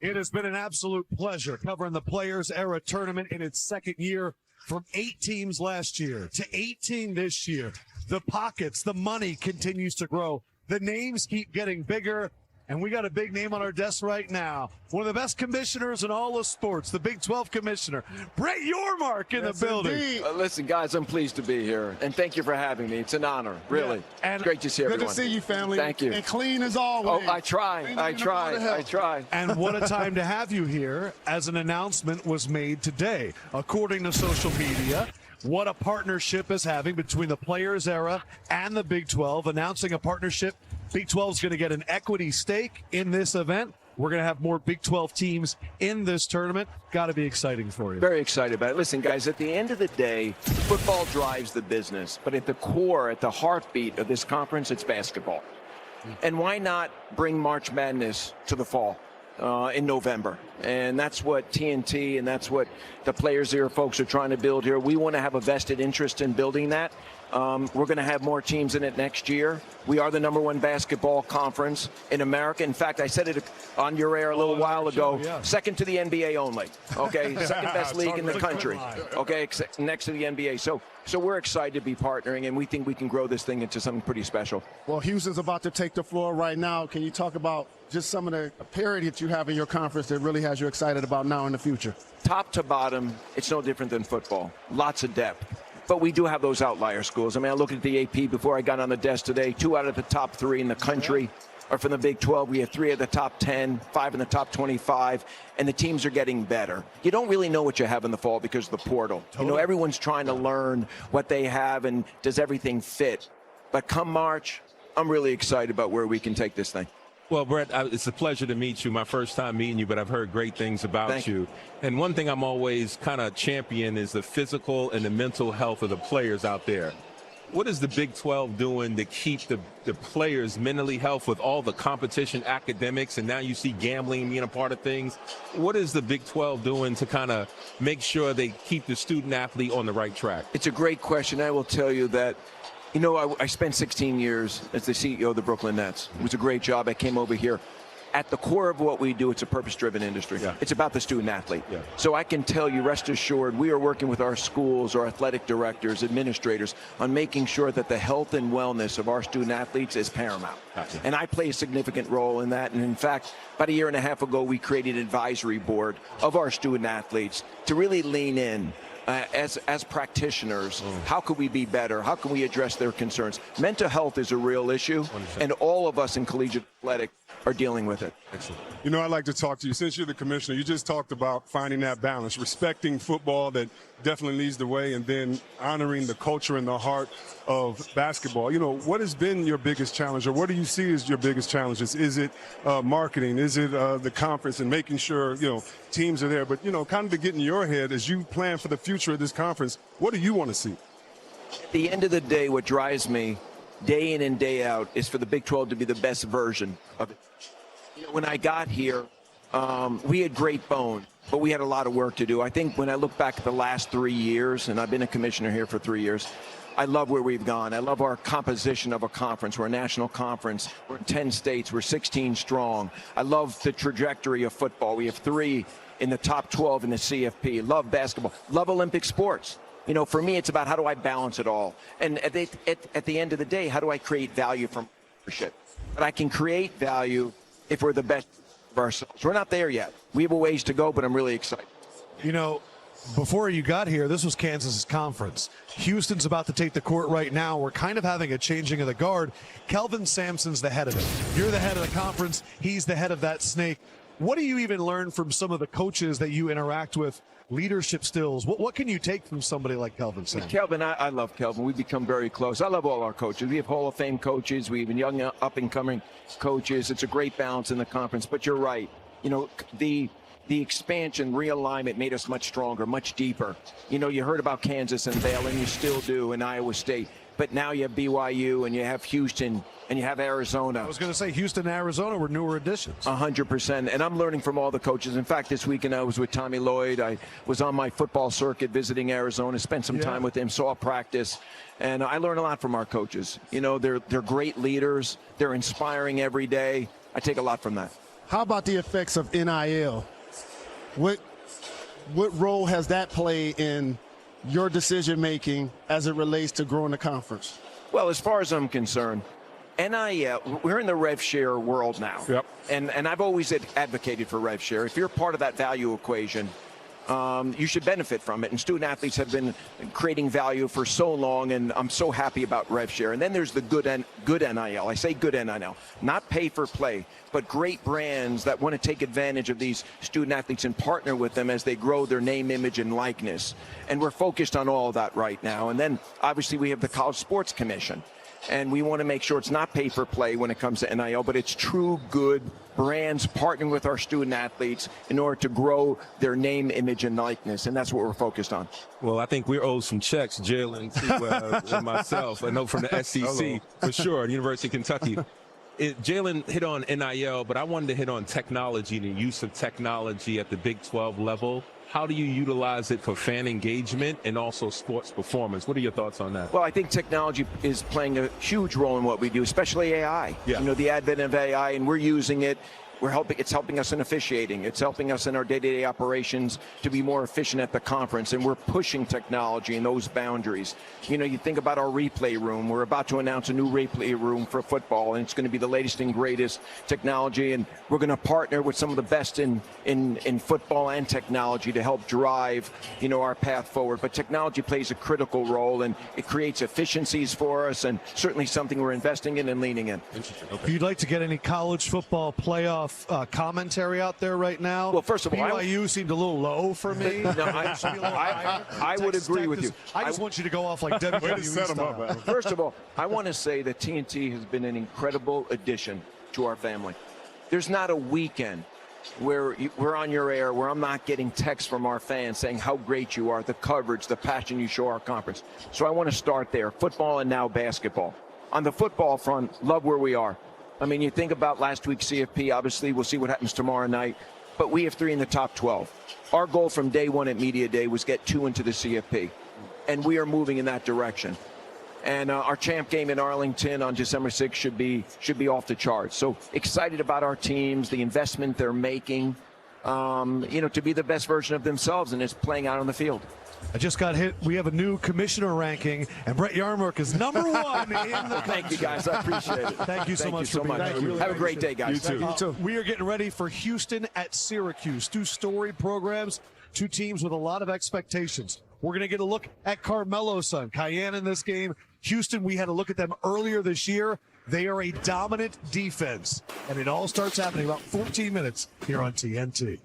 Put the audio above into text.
It has been an absolute pleasure covering the Players Era Tournament in its second year, from 8 teams last year to 18 this year. The pockets, the money continues to grow. The names keep getting bigger, and we got a big name on our desk right now. One of the best commissioners in all of sports, the Big 12 commissioner, Brett Yormark in the building. Listen, guys, I'm pleased to be here, and thank you for having me. It's an honor, really. Yeah. And it's great to see everyone. Good to see you, family. Thank you. And clean as always. Oh, I try. And what a time to have you here, as an announcement was made today. According to social media, what a partnership is having between the Players Era and the Big 12, announcing a partnership. Big 12 is going to get an equity stake in this event. We're going to have more Big 12 teams in this tournament. Got to be exciting for you. Very excited about it. Listen, guys, at the end of the day, football drives the business. But at the core, at the heartbeat of this conference, it's basketball. And why not bring March Madness to the fall in November? And that's what TNT and that's what the Players Era folks are trying to build here. We want to have a vested interest in building that. We're going to have more teams in it next year. We are the #1 basketball conference in America. In fact, I said it on your air a little while ago. Second to the NBA only. Okay, second best league in the country. Okay, next to the NBA. So we're excited to be partnering, and we think we can grow this thing into something pretty special. Well, Houston's about to take the floor right now. Can you talk about just some of the parity that you have in your conference that really has you excited about now in the future? Top to bottom, it's no different than football. Lots of depth. But we do have those outlier schools. I mean, I looked at the AP before I got on the desk today. 2 out of the top 3 in the country are from the Big 12. We have 3 of the top 10, 5 in the top 25, and the teams are getting better. You don't really know what you have in the fall because of the portal. You know, everyone's trying to learn what they have and does everything fit. But come March, I'm really excited about where we can take this thing. Well, Brett, it's a pleasure to meet you. My first time meeting you, but I've heard great things about you. And one thing I'm always kind of champion is the physical and the mental health of the players out there. What is the Big 12 doing to keep the players mentally healthy with all the competition, academics, and now you see gambling being a part of things? What is the Big 12 doing to kind of make sure they keep the student athlete on the right track? It's a great question. I will tell you that, you know, I spent 16 years as the CEO of the Brooklyn Nets. It was a great job. I came over here. At the core of what we do, it's a purpose-driven industry. It's about the student-athlete. So I can tell you, rest assured, we are working with our schools, our athletic directors, administrators, on making sure that the health and wellness of our student-athletes is paramount. And I play a significant role in that. And in fact, about a year and a half ago, we created an advisory board of our student-athletes to really lean in. As practitioners, how could we be better? How can we address their concerns? Mental health is a real issue, and all of us in collegiate athletics are dealing with it. Excellent. You know, I'd like to talk to you. Since you're the commissioner, you just talked about finding that balance, respecting football that definitely leads the way, and then honoring the culture and the heart of basketball. You know, what has been your biggest challenge, or what do you see as your biggest challenges? Is it marketing? Is it the conference and making sure, you know, teams are there? But, you know, kind of to get in your head as you plan for the future of this conference, what do you want to see? At the end of the day, what drives me day in and day out is for the Big 12 to be the best version of it. You know, when I got here, we had great bones, but we had a lot of work to do. I think when I look back at the last 3 years, and I've been a commissioner here for 3 years, I love where we've gone. I love our composition of a conference. We're a national conference. We're in 10 states. We're 16 strong. I love the trajectory of football. We have 3 in the top 12 in the CFP. Love basketball. Love Olympic sports. You know, for me, it's about how do I balance it all. And at the end of the day, how do I create value from membership? But I can create value if we're the best of ourselves. We're not there yet. We have a ways to go, but I'm really excited. You know, before you got here, this was Kansas's conference. Houston's about to take the court right now. We're kind of having a changing of the guard. Kelvin Sampson's the head of it. You're the head of the conference. He's the head of that snake. What do you even learn from some of the coaches that you interact with? Leadership skills. What can you take from somebody like Kelvin Sampson? Kelvin, I love Kelvin. We've become very close. I love all our coaches. We have Hall of Fame coaches. We have young up-and-coming coaches. It's a great balance in the conference. But you're right. You know, the expansion, realignment made us much stronger, much deeper. You know, you heard about Kansas and Baylor, and you still do, in Iowa State. But now you have BYU, and you have Houston, and you have Arizona. I was going to say Houston and Arizona were newer additions. 100%. And I'm learning from all the coaches. In fact, this weekend I was with Tommy Lloyd. I was on my football circuit visiting Arizona, spent some time with him, saw practice. And I learn a lot from our coaches. You know, they're great leaders. They're inspiring every day. I take a lot from that. How about the effects of NIL? What role has that played in your decision-making as it relates to growing the conference? Well, as far as I'm concerned, NIL, we're in the rev share world now. Yep. And I've always advocated for rev share. If you're part of that value equation, you should benefit from it. And student athletes have been creating value for so long, and I'm so happy about rev share. And then there's the good NIL. I say good NIL, not pay for play, but great brands that want to take advantage of these student athletes and partner with them as they grow their name, image, and likeness. And we're focused on all of that right now. And then obviously we have the College Sports Commission. And we want to make sure it's not pay for play when it comes to NIL, but it's true good brands partnering with our student athletes in order to grow their name, image, and likeness. And that's what we're focused on. Well, I think we're owed some checks, Jalen, to and myself. I know from the SEC, for sure, the University of Kentucky. Jalen hit on NIL, but I wanted to hit on technology and the use of technology at the Big 12 level. How do you utilize it for fan engagement and also sports performance? What are your thoughts on that? Well, I think technology is playing a huge role in what we do, especially AI. Yeah. You know, the advent of AI, and we're using it. It's helping us in officiating. It's helping us in our day-to-day operations to be more efficient at the conference, and we're pushing technology in those boundaries. You know, you think about our replay room. We're about to announce a new replay room for football, and it's going to be the latest and greatest technology, and we're going to partner with some of the best in football and technology to help drive, you know, our path forward. But technology plays a critical role, and it creates efficiencies for us, and certainly something we're investing in and leaning in. Interesting. If you'd like to get any college football playoff commentary out there right now, well, first of all, BYU seemed a little low for me. No, I would agree with you. I just want you to go off like WWE set 'em style. up, First of all, I want to say that TNT has been an incredible addition to our family. There's not a weekend where we're on your air where I'm not getting texts from our fans saying how great you are, the coverage, the passion you show our conference. So I want to start there, football and now basketball. On the football front, love where we are. I mean, you think about last week's CFP, obviously we'll see what happens tomorrow night, but we have 3 in the top 12. Our goal from day one at Media Day was get 2 into the CFP, and we are moving in that direction. And our champ game in Arlington on December 6th should be off the charts. So excited about our teams, the investment they're making, you know, to be the best version of themselves, and it's playing out on the field. I just got hit. We have a new commissioner ranking, and Brett Yormark is #1 in the country. Thank you, guys. I appreciate it. Thank you so much for being Thank here. you. Have a great day, guys. You too. We are getting ready for Houston at Syracuse. 2 storied programs, 2 teams with a lot of expectations. We're going to get a look at Carmelo's son, Cayenne, in this game. Houston, we had a look at them earlier this year. They are a dominant defense, and it all starts happening about 14 minutes here on TNT.